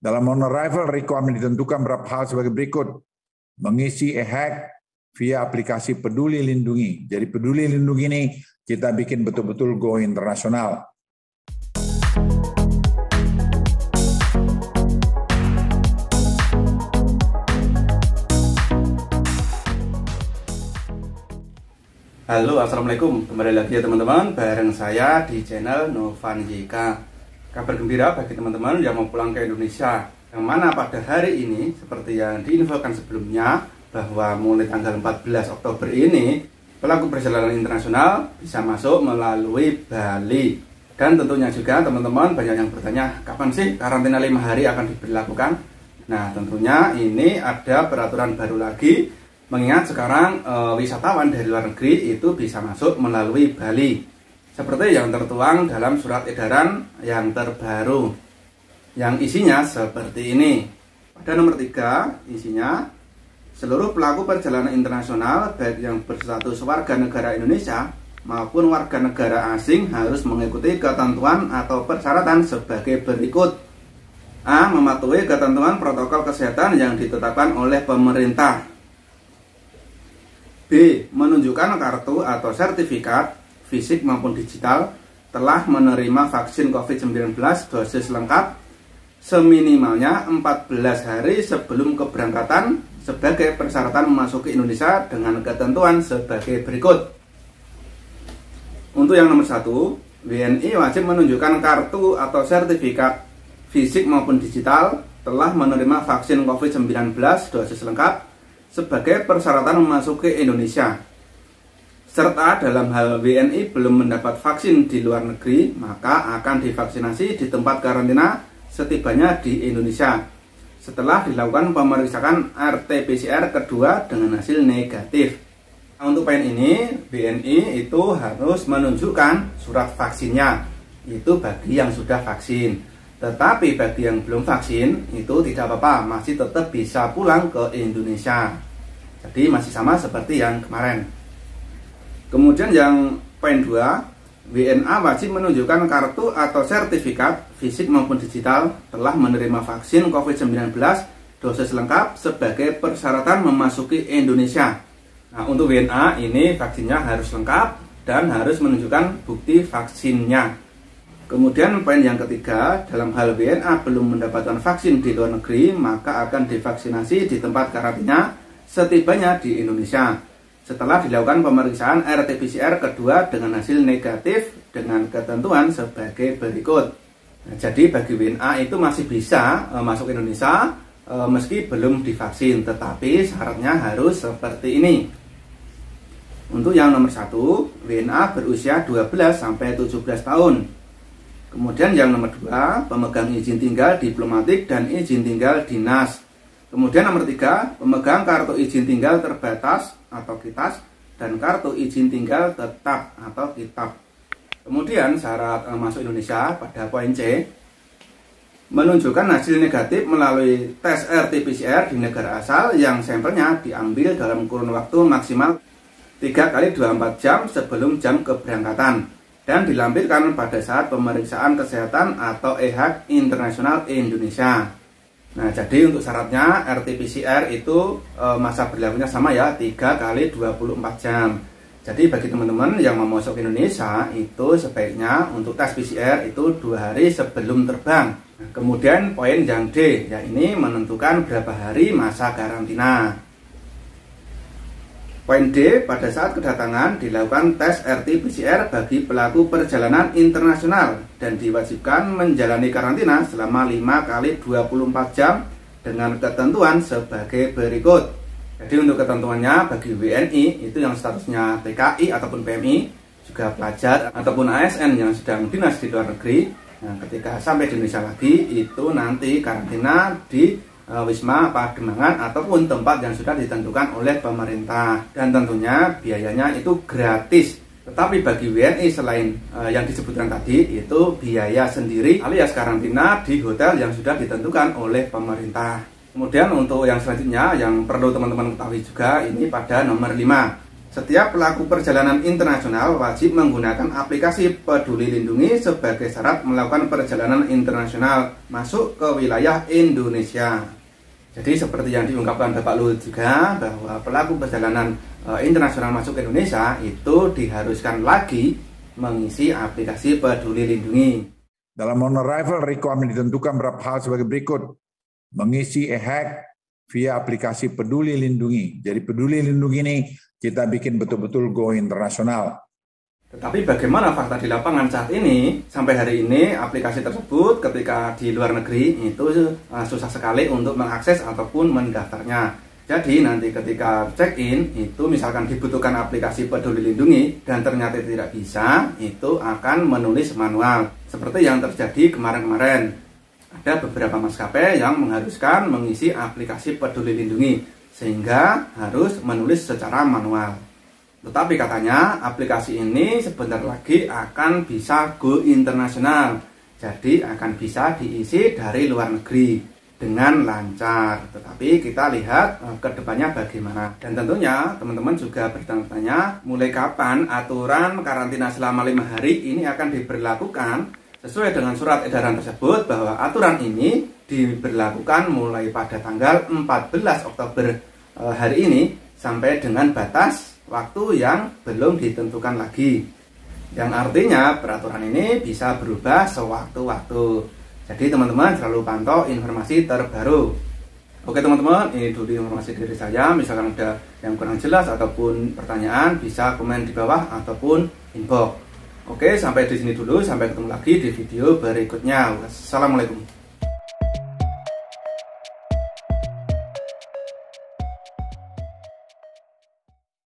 Dalam on-arrival requirement ditentukan beberapa hal sebagai berikut. Mengisi e-hack via aplikasi Peduli Lindungi. Jadi Peduli Lindungi ini kita bikin betul-betul go internasional. Halo, assalamualaikum. Kembali lagi ya teman-teman, bareng saya di channel Novan YK. Kabar gembira bagi teman-teman yang mau pulang ke Indonesia, yang mana pada hari ini seperti yang diinfokan sebelumnya, bahwa mulai tanggal 14 Oktober ini pelaku perjalanan internasional bisa masuk melalui Bali. Dan tentunya juga teman-teman banyak yang bertanya, kapan sih karantina 5 hari akan diberlakukan? Nah, tentunya ini ada peraturan baru lagi, mengingat sekarang wisatawan dari luar negeri itu bisa masuk melalui Bali, seperti yang tertuang dalam surat edaran yang terbaru, yang isinya seperti ini. Pada nomor 3 isinya, seluruh pelaku perjalanan internasional baik yang berstatus warga negara Indonesia maupun warga negara asing harus mengikuti ketentuan atau persyaratan sebagai berikut. A. Mematuhi ketentuan protokol kesehatan yang ditetapkan oleh pemerintah. B. Menunjukkan kartu atau sertifikat fisik maupun digital telah menerima vaksin COVID-19 dosis lengkap seminimalnya 14 hari sebelum keberangkatan sebagai persyaratan memasuki Indonesia dengan ketentuan sebagai berikut. Untuk yang nomor 1, WNI wajib menunjukkan kartu atau sertifikat fisik maupun digital telah menerima vaksin COVID-19 dosis lengkap sebagai persyaratan memasuki Indonesia, serta dalam hal WNI belum mendapat vaksin di luar negeri, maka akan divaksinasi di tempat karantina setibanya di Indonesia setelah dilakukan pemeriksaan RT-PCR kedua dengan hasil negatif. Nah, untuk poin ini, WNI itu harus menunjukkan surat vaksinnya, itu bagi yang sudah vaksin. Tetapi bagi yang belum vaksin itu tidak apa-apa, masih tetap bisa pulang ke Indonesia. Jadi masih sama seperti yang kemarin. Kemudian yang poin 2, WNA wajib menunjukkan kartu atau sertifikat fisik maupun digital telah menerima vaksin COVID-19 dosis lengkap sebagai persyaratan memasuki Indonesia. Nah, untuk WNA ini vaksinnya harus lengkap dan harus menunjukkan bukti vaksinnya. Kemudian poin yang ketiga, dalam hal WNA belum mendapatkan vaksin di luar negeri, maka akan divaksinasi di tempat karantina setibanya di Indonesia setelah dilakukan pemeriksaan RT-PCR kedua dengan hasil negatif dengan ketentuan sebagai berikut. Nah, jadi bagi WNA itu masih bisa masuk Indonesia meski belum divaksin, tetapi syaratnya harus seperti ini. Untuk yang nomor 1, WNA berusia 12-17 tahun. Kemudian yang nomor 2, pemegang izin tinggal diplomatik dan izin tinggal dinas. Kemudian nomor 3, pemegang kartu izin tinggal terbatas atau KITAS dan kartu izin tinggal tetap atau KITAP. Kemudian syarat masuk Indonesia pada poin C, menunjukkan hasil negatif melalui tes RT-PCR di negara asal yang sampelnya diambil dalam kurun waktu maksimal 3x24 jam sebelum jam keberangkatan dan dilampirkan pada saat pemeriksaan kesehatan atau e-hack internasional Indonesia. Nah, jadi untuk syaratnya RT-PCR itu masa berlakunya sama ya, 3x24 jam. Jadi bagi teman-teman yang mau masuk ke Indonesia itu sebaiknya untuk tes PCR itu 2 hari sebelum terbang. Nah, kemudian poin yang D, ya ini menentukan berapa hari masa karantina. Poin D, pada saat kedatangan dilakukan tes RT-PCR bagi pelaku perjalanan internasional dan diwajibkan menjalani karantina selama 5x24 jam dengan ketentuan sebagai berikut. Jadi untuk ketentuannya bagi WNI itu yang statusnya TKI ataupun PMI, juga pelajar ataupun ASN yang sedang dinas di luar negeri, nah, ketika sampai di Indonesia lagi itu nanti karantina di Wisma Pademangan ataupun tempat yang sudah ditentukan oleh pemerintah, dan tentunya biayanya itu gratis. Tetapi bagi WNI selain yang disebutkan tadi itu biaya sendiri alias karantina di hotel yang sudah ditentukan oleh pemerintah. Kemudian untuk yang selanjutnya yang perlu teman-teman ketahui juga ini pada nomor 5, Setiap pelaku perjalanan internasional wajib menggunakan aplikasi Peduli Lindungi sebagai syarat melakukan perjalanan internasional masuk ke wilayah Indonesia. Jadi seperti yang diungkapkan Bapak Luhut juga, bahwa pelaku perjalanan internasional masuk ke Indonesia itu diharuskan lagi mengisi aplikasi Peduli Lindungi. Dalam on-arrival requirement ditentukan beberapa hal sebagai berikut. Mengisi e-hack via aplikasi Peduli Lindungi. Jadi Peduli Lindungi ini kita bikin betul-betul go internasional. Tetapi bagaimana fakta di lapangan saat ini? Sampai hari ini aplikasi tersebut ketika di luar negeri itu susah sekali untuk mengakses ataupun mendaftarnya. Jadi nanti ketika check-in itu misalkan dibutuhkan aplikasi Peduli Lindungi dan ternyata tidak bisa, itu akan menulis manual. Seperti yang terjadi kemarin-kemarin. Ada beberapa maskapai yang mengharuskan mengisi aplikasi Peduli Lindungi sehingga harus menulis secara manual. Tetapi katanya aplikasi ini sebentar lagi akan bisa go internasional. Jadi akan bisa diisi dari luar negeri dengan lancar. Tetapi kita lihat ke depannya bagaimana. Dan tentunya teman-teman juga bertanya-tanya mulai kapan aturan karantina selama 5 hari ini akan diberlakukan. Sesuai dengan surat edaran tersebut bahwa aturan ini diberlakukan mulai pada tanggal 14 Oktober hari ini sampai dengan batas waktu yang belum ditentukan lagi. Yang artinya peraturan ini bisa berubah sewaktu-waktu. Jadi teman-teman selalu pantau informasi terbaru. Oke teman-teman, ini dulu informasi dari saya. Misalkan ada yang kurang jelas ataupun pertanyaan, bisa komen di bawah ataupun inbox. Oke, sampai di sini dulu. Sampai ketemu lagi di video berikutnya. Wassalamualaikum.